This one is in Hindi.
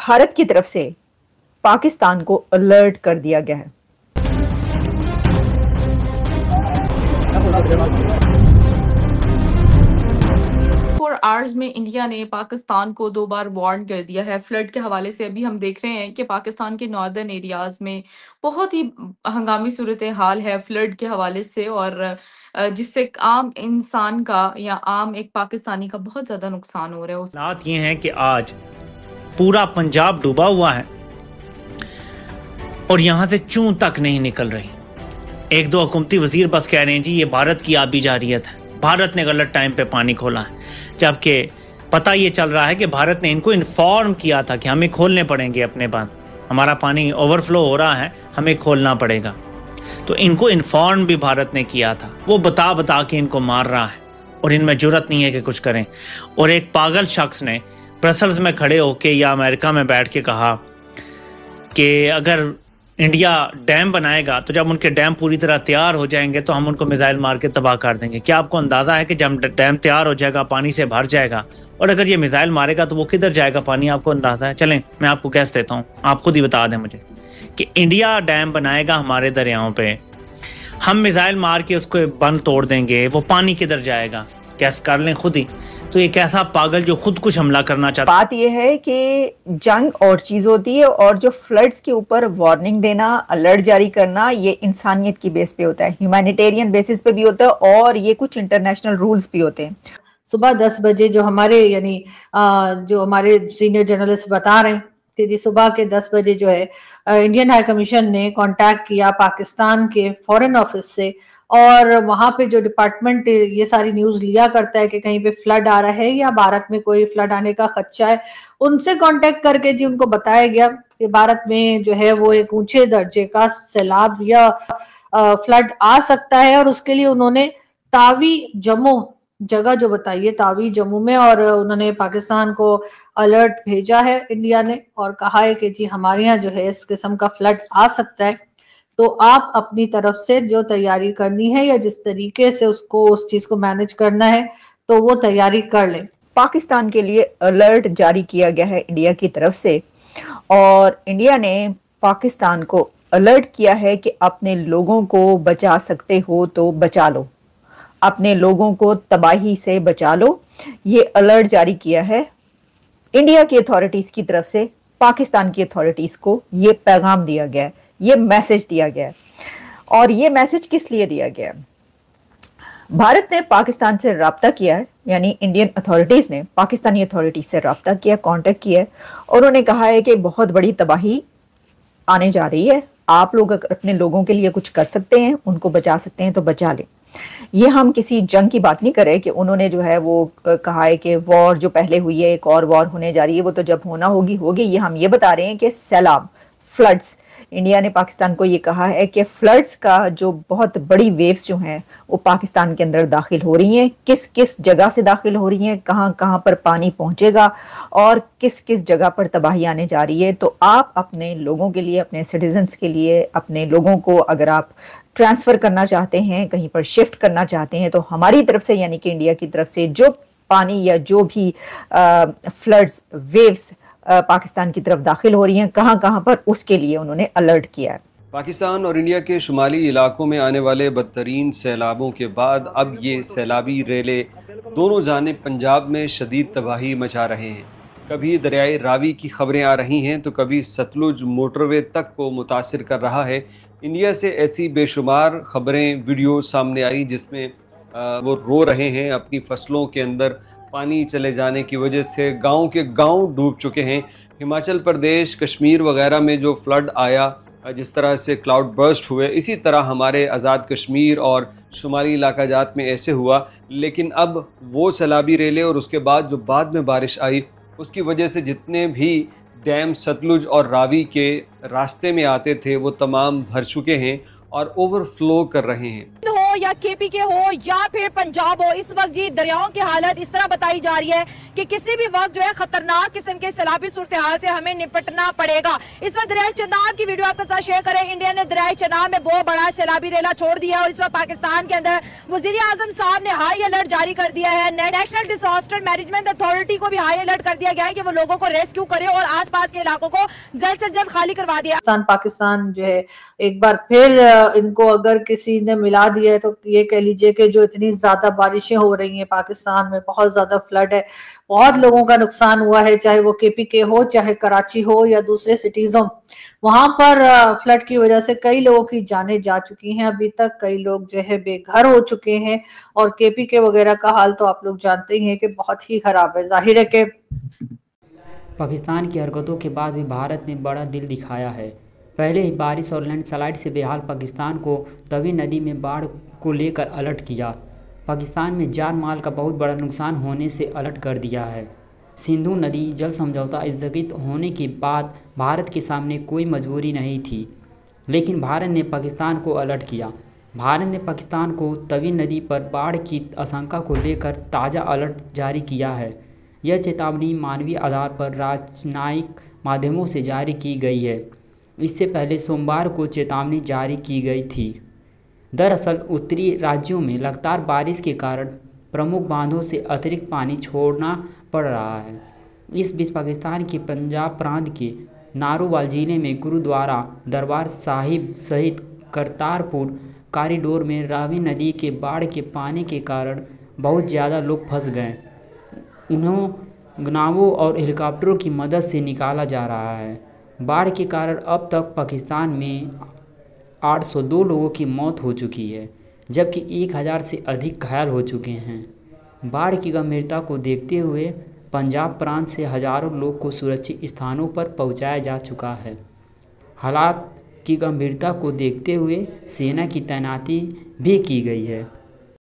भारत की तरफ से पाकिस्तान को अलर्ट कर दिया गया है। 24 आवर्स में इंडिया ने पाकिस्तान को 2 बार वार्न कर दिया है फ्लड के हवाले से। अभी हम देख रहे हैं कि पाकिस्तान के नॉर्दर्न एरियाज में बहुत ही हंगामी सूरत हाल है फ्लड के हवाले से, और जिससे आम इंसान का या आम एक पाकिस्तानी का बहुत ज़्यादा नुकसान हो रहा है। हालात ये हैं कि आज पूरा पंजाब डूबा हुआ है और यहाँ से चूं तक नहीं निकल रही। एक दो हुकूमती वजीर बस कह रहे हैं जी ये भारत की आबी जारियत है, भारत ने गलत टाइम पे पानी खोला है, जबकि पता ये चल रहा है कि भारत ने इनको इन्फॉर्म किया था कि हमें खोलने पड़ेंगे अपने बांध, हमारा पानी ओवरफ्लो हो रहा है, हमें खोलना पड़ेगा। तो इनको इन्फॉर्म भी भारत ने किया था, वो बता बता के इनको मार रहा है और इनमें जुर्रत नहीं है कि कुछ करें। और एक पागल शख्स ने ब्रसल्स में खड़े होके या अमेरिका में बैठ के कहा कि अगर इंडिया डैम बनाएगा तो जब उनके डैम पूरी तरह तैयार हो जाएंगे तो हम उनको मिसाइल मार के तबाह कर देंगे। क्या आपको अंदाज़ा है कि जब डैम तैयार हो जाएगा पानी से भर जाएगा, और अगर ये मिसाइल मारेगा तो वो किधर जाएगा पानी, आपको अंदाज़ा है? चलें मैं आपको गैस देता हूँ, आप खुद ही बता दें मुझे कि इंडिया डैम बनाएगा हमारे दरियाओं पे, हम मिसाइल मार के उसको बंद तोड़ देंगे, वो पानी किधर जाएगा? गैस कर लें खुद ही। तो एक ऐसा पागल जो खुद कुछ हमला करना चाहता। बात यह है कि जंग और चीज होती है, और जो फ्लड्स के ऊपर वार्निंग देना, अलर्ट जारी करना, ये इंसानियत की बेस पे होता है, ह्यूमैनिटेरियन बेसिस पे भी होता है, और ये कुछ इंटरनेशनल रूल्स भी होते हैं। सुबह 10 बजे जो हमारे जो हमारे सीनियर जर्नलिस्ट बता रहे हैं कि जी सुबह के 10 बजे जो है इंडियन हाई कमीशन ने कांटेक्ट किया पाकिस्तान के फॉरेन ऑफिस से, और वहां पे जो डिपार्टमेंट ये सारी न्यूज लिया करता है कि कहीं पे फ्लड आ रहा है या भारत में कोई फ्लड आने का खदशा है, उनसे कांटेक्ट करके जी उनको बताया गया कि भारत में जो है वो एक ऊंचे दर्जे का सैलाब या फ्लड आ सकता है, और उसके लिए उन्होंने तावी जम्मू जगह जो बताइए तावी जम्मू में, और उन्होंने पाकिस्तान को अलर्ट भेजा है इंडिया ने, और कहा है कि जी हमारे यहाँ जो है इस किस्म का फ्लड आ सकता है, तो आप अपनी तरफ से जो तैयारी करनी है या जिस तरीके से उसको उस चीज को मैनेज करना है तो वो तैयारी कर लें। पाकिस्तान के लिए अलर्ट जारी किया गया है इंडिया की तरफ से, और इंडिया ने पाकिस्तान को अलर्ट किया है कि अपने लोगों को बचा सकते हो तो बचा लो, अपने लोगों को तबाही से बचा लो। ये अलर्ट जारी किया है इंडिया की अथॉरिटीज की तरफ से, पाकिस्तान की अथॉरिटीज को ये पैगाम दिया गया है, ये मैसेज दिया गया है। और ये मैसेज किस लिए दिया गया है? भारत ने पाकिस्तान से रब्ता किया है, यानी इंडियन अथॉरिटीज ने पाकिस्तानी अथॉरिटीज से रब्ता किया, कांटेक्ट किया है, और उन्होंने कहा है कि बहुत बड़ी तबाही आने जा रही है, आप लोग अगर अपने लोगों के लिए कुछ कर सकते हैं, उनको बचा सकते हैं तो बचा लें। ये हम किसी जंग की बात नहीं कर रहे कि उन्होंने जो है वो कहा है कि वॉर जो पहले हुई है एक और वॉर होने जा रही है, वो तो जब होना होगी होगी। ये हम ये बता रहे हैं कि सैलाब, फ्लड्स, इंडिया ने पाकिस्तान को ये कहा है कि फ्लड्स का जो बहुत बड़ी वेव्स जो हैं वो पाकिस्तान के अंदर दाखिल हो रही हैं, किस किस जगह से दाखिल हो रही हैं, कहाँ कहाँ पर पानी पहुंचेगा और किस किस जगह पर तबाही आने जा रही है। तो आप अपने लोगों के लिए, अपने सिटीजन्स के लिए, अपने लोगों को अगर आप ट्रांसफ़र करना चाहते हैं, कहीं पर शिफ्ट करना चाहते हैं, तो हमारी तरफ से यानी कि इंडिया की तरफ से जो पानी या जो भी फ्लड्स, वेव्स पाकिस्तान की तरफ दाखिल हो रही हैं, कहाँ कहाँ पर, उसके लिए उन्होंने अलर्ट किया है। पाकिस्तान और इंडिया के शुमाली इलाकों में आने वाले बदतरीन सैलाबों के बाद अब ये सैलाबी रेले दोनों जानिब पंजाब में शदीद तबाही मचा रहे हैं। कभी दरियाए रावी की खबरें आ रही हैं तो कभी सतलुज मोटरवे तक को मुतासिर कर रहा है। इंडिया से ऐसी बेशुमार खबरें, वीडियो सामने आई जिसमें वो रो रहे हैं, अपनी फसलों के अंदर पानी चले जाने की वजह से गांव के गांव डूब चुके हैं। हिमाचल प्रदेश, कश्मीर वगैरह में जो फ्लड आया, जिस तरह से क्लाउड बर्स्ट हुए, इसी तरह हमारे आज़ाद कश्मीर और शुमाली इलाका जात में ऐसे हुआ। लेकिन अब वो सैलाबी रेले और उसके बाद जो बाद में बारिश आई, उसकी वजह से जितने भी डैम सतलुज और रावी के रास्ते में आते थे वो तमाम भर चुके हैं और ओवरफ्लो कर रहे हैं। हो या केपी के हो या फिर पंजाब हो, इस वक्त जी दरियाओं की हालत इस तरह बताई जा रही है कि किसी भी वक्त जो है खतरनाक किस्म के सैलाबी सूरत हाल से हमें निपटना पड़ेगा। इस वक्त दरिया चेनाब की वीडियो आपके साथ शेयर करें। इंडिया ने दरिया चेनाब में बहुत बड़ा सैलाबी रेला छोड़ दिया है और इस वक्त पाकिस्तान के अंदर वजीर आजम साहब ने हाई अलर्ट जारी कर दिया है। नेशनल डिजास्टर मैनेजमेंट अथॉरिटी को भी हाई अलर्ट कर दिया गया है कि वो लोगों को रेस्क्यू करे और आसपास के इलाकों को जल्द से जल्द खाली करवा दिया। पाकिस्तान जो है एक बार फिर इनको अगर किसी ने मिला दिया है तो ये कह लीजिए कि जो इतनी ज्यादा बारिशें हो रही हैं पाकिस्तान में, बहुत ज्यादा फ्लड है, बहुत लोगों का नुकसान हुआ है, चाहे वो केपीके हो, चाहे कराची हो या दूसरे सिटीज हो। वहां पर फ्लड की वजह से कई लोगों की जानें जा चुकी हैं। अभी तक कई लोग जो है बेघर हो चुके हैं और केपीके वगैरह का हाल तो आप लोग जानते ही हैं कि बहुत ही खराब है। जाहिर है कि पाकिस्तान की हरकतों के बाद भी भारत ने बड़ा दिल दिखाया है। पहले ही बारिश और लैंडस्लाइड से बेहाल पाकिस्तान को तवी नदी में बाढ़ को लेकर अलर्ट किया। पाकिस्तान में जान माल का बहुत बड़ा नुकसान होने से अलर्ट कर दिया है। सिंधु नदी जल समझौता स्थगित होने के बाद भारत के सामने कोई मजबूरी नहीं थी, लेकिन भारत ने पाकिस्तान को अलर्ट किया। भारत ने पाकिस्तान को तवी नदी पर बाढ़ की आशंका को लेकर ताज़ा अलर्ट जारी किया है। यह चेतावनी मानवीय आधार पर राजनयिक माध्यमों से जारी की गई है। इससे पहले सोमवार को चेतावनी जारी की गई थी। दरअसल उत्तरी राज्यों में लगातार बारिश के कारण प्रमुख बांधों से अतिरिक्त पानी छोड़ना पड़ रहा है। इस बीच पाकिस्तान के पंजाब प्रांत के नारोवाल जिले में गुरुद्वारा दरबार साहिब सहित करतारपुर कॉरिडोर में रावी नदी के बाढ़ के पानी के कारण बहुत ज़्यादा लोग फंस गए। उन्हें नावों और हेलीकॉप्टरों की मदद से निकाला जा रहा है। बाढ़ के कारण अब तक पाकिस्तान में 802 लोगों की मौत हो चुकी है, जबकि 1000 से अधिक घायल हो चुके हैं। बाढ़ की गंभीरता को देखते हुए पंजाब प्रांत से हज़ारों लोग को सुरक्षित स्थानों पर पहुंचाया जा चुका है। हालात की गंभीरता को देखते हुए सेना की तैनाती भी की गई है।